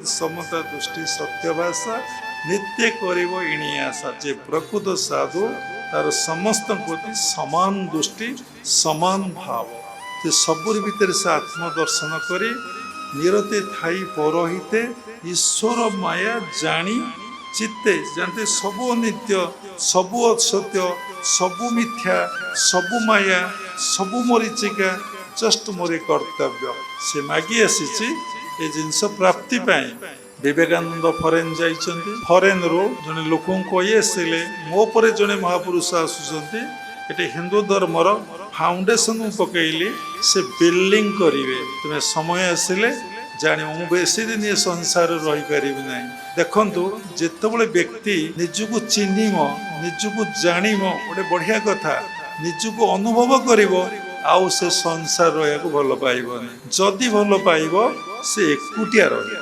प्रति समता दृष्टि सत्य भाषा नित्य करिब इणी आशा जे प्रकृत साधु तार समस्त प्रति समान दृष्टि समान भाव जे सबुर भीतर से आत्मदर्शन करी निरते थाई पौरोहिते ईश्वर माया जानी चित्ते जानते सबु अनित्य सबु असत्य सबु मिथ्या सबु माया सबु मरीचिका जस्ट मोरे कर्तव्य से मागी आसी ए जिनस प्राप्ति पाए विवेकानंद फरेन जाइछन्ति फरेन रो जने लोकों को ये सिले मो परे जने महापुरुष आसुछन्ति एटे हिंदू धर्मर फाउंडेशन पकईली से बिल्डिंग करिवे तुमे समय आसिले जानी मु बेसी दिन ये संसार रही पारिबि नाही देखंतु जेतेबेले व्यक्ति निजको चिन्हिम निजको जानिम गोटे बढ़िया कथा निजको अनुभव करिवो आउ से संसार रहिया को भल पाइबो जदि भल पाइबो से एकुटिया रहिबो।